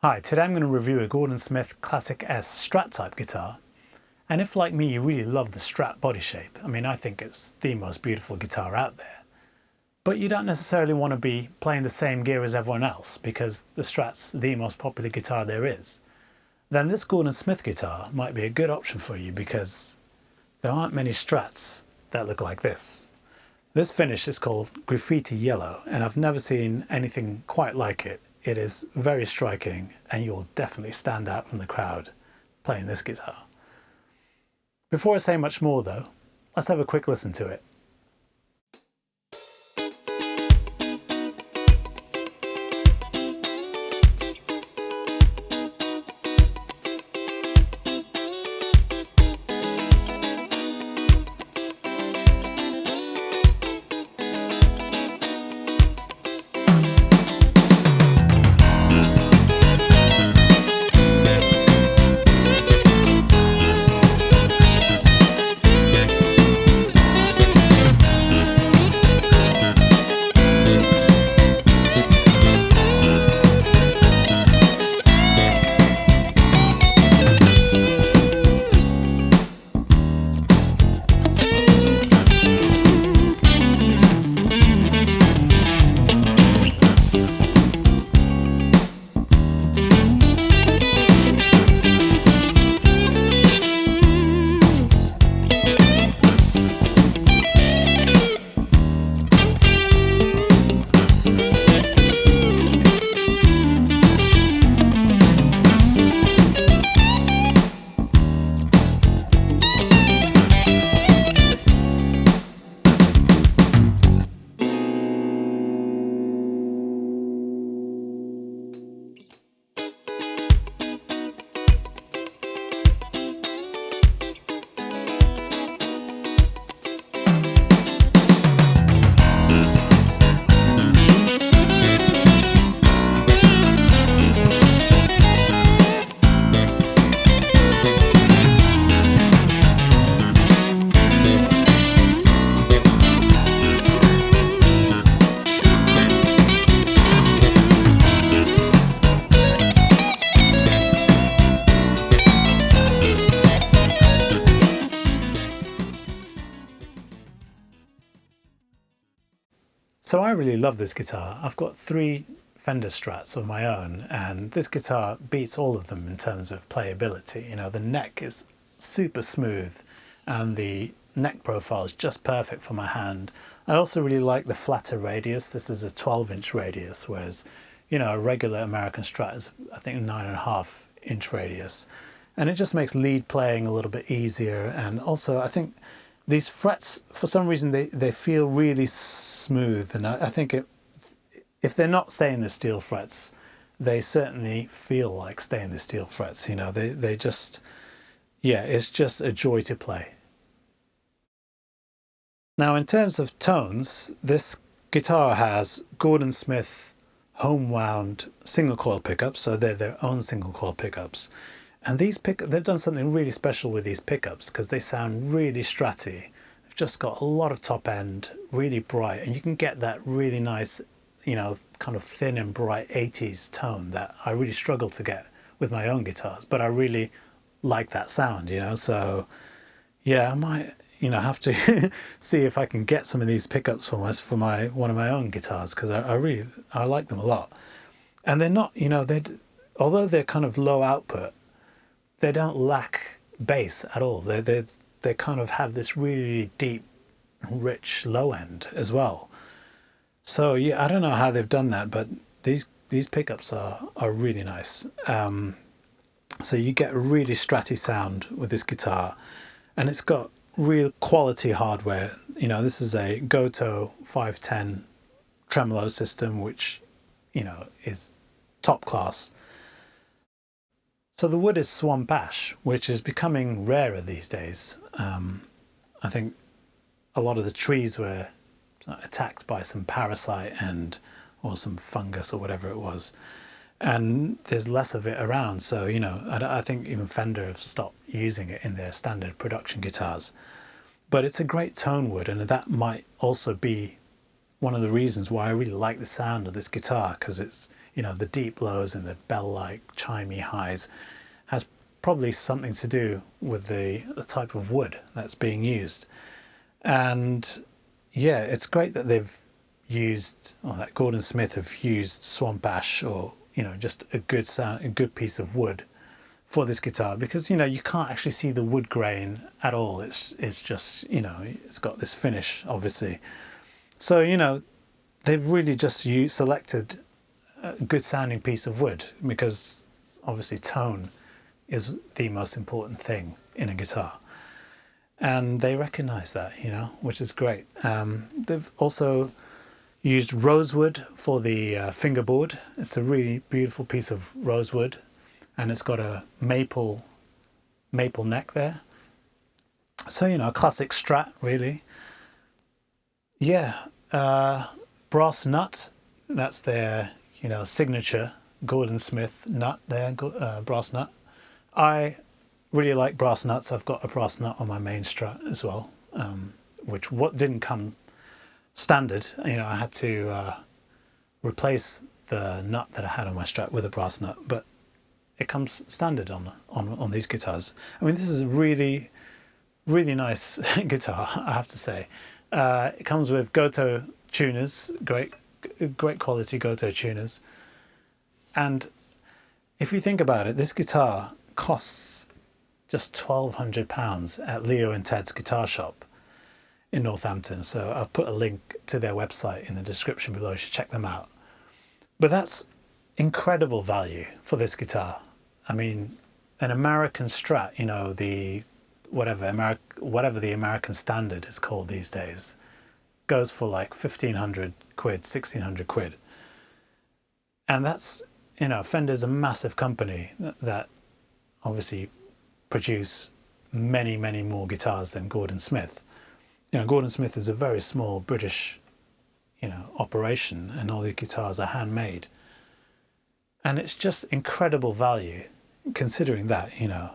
Hi, today I'm going to review a Gordon Smith Classic S Strat type guitar. And if like me you really love the Strat body shape, I think it's the most beautiful guitar out there. But you don't necessarily want to be playing the same gear as everyone else because the Strat's the most popular guitar there is. Then this Gordon Smith guitar might be a good option for you because there aren't many Strats that look like this. This finish is called Graffiti Yellow and I've never seen anything quite like it. It is very striking and you'll definitely stand out from the crowd playing this guitar. Before I say much more though, let's have a quick listen to it. So I really love this guitar. I've got 3 Fender Strats of my own and this guitar beats all of them in terms of playability. The neck is super smooth and the neck profile is just perfect for my hand. I also really like the flatter radius. This is a 12-inch radius, whereas a regular American Strat is I think 9.5-inch radius. And it just makes lead playing a little bit easier, and also I think these frets, for some reason, they feel really smooth, and I think if they're not stainless steel frets, they certainly feel like stainless steel frets. They just, yeah, it's just a joy to play. Now, in terms of tones, this guitar has Gordon Smith home wound single coil pickups, so they're their own single coil pickups. And they've done something really special with these pickups because they sound really stratty. They've just got a lot of top end, really bright, and you can get that really nice, kind of thin and bright 80s tone that I really struggle to get with my own guitars, but I really like that sound, So yeah, I might, have to see if I can get some of these pickups for one of my own guitars because I like them a lot. And they're not, although they're kind of low output, they don't lack bass at all. They kind of have this really deep, rich low end as well. So yeah, I don't know how they've done that, but these pickups are really nice. So you get a really stratty sound with this guitar, and it's got real quality hardware. This is a Goto 510 tremolo system, which is top class. So the wood is swamp ash, which is becoming rarer these days. I think a lot of the trees were attacked by some parasite or some fungus or whatever it was. And there's less of it around. So, I think even Fender have stopped using it in their standard production guitars. But it's a great tone wood, and that might also be one of the reasons why I really like the sound of this guitar, because it's, you know, the deep lows and the bell-like chimey highs has probably something to do with the type of wood that's being used. And yeah, it's great that they've used, or that Gordon Smith have used swamp ash, or, you know, just a good sound, a good piece of wood for this guitar, because, you know, you can't actually see the wood grain at all. It's just, you know, it's got this finish, obviously. So, you know, they've really just selected a good sounding piece of wood, because obviously tone is the most important thing in a guitar. And they recognize that, you know, which is great. They've also used rosewood for the fingerboard. It's a really beautiful piece of rosewood, and it's got a maple neck there. So, you know, a classic Strat, really. Yeah, brass nut, that's their, you know, signature Gordon Smith nut there, brass nut. I really like brass nuts. I've got a brass nut on my main Strat as well, which didn't come standard. You know, I had to replace the nut that I had on my Strat with a brass nut, but it comes standard on these guitars. I mean, this is a really, really nice guitar, I have to say. It comes with Goto tuners, great quality Goto tuners. And if you think about it, this guitar costs just £1,200 at Leo and Ted's guitar shop in Northampton. So I'll put a link to their website in the description below. You should check them out. But that's incredible value for this guitar. I mean, an American Strat, you know, the whatever the American standard is called these days, goes for like 1,500 quid, 1,600 quid. And that's, you know, Fender's a massive company that obviously produce many, many more guitars than Gordon Smith. You know, Gordon Smith is a very small British, you know, operation, and all these guitars are handmade. And it's just incredible value, considering that, you know,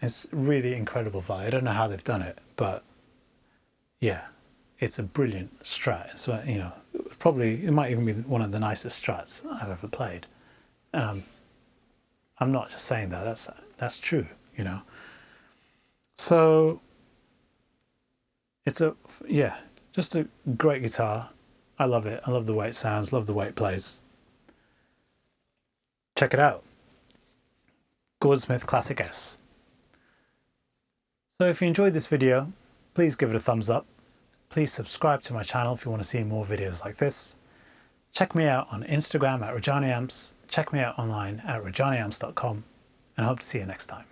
it's really incredible value. I don't know how they've done it, but yeah, it's a brilliant Strat. It's, you know, it might even be one of the nicest Strats I've ever played. And I'm not just saying that, that's true, you know. So it's just a great guitar. I love it. I love the way it sounds, love the way it plays. Check it out. Gordon Smith Classic S. So if you enjoyed this video, please give it a thumbs up. Please subscribe to my channel if you want to see more videos like this. Check me out on Instagram at Rajani Amps. Check me out online at rajaniamps.com, and I hope to see you next time.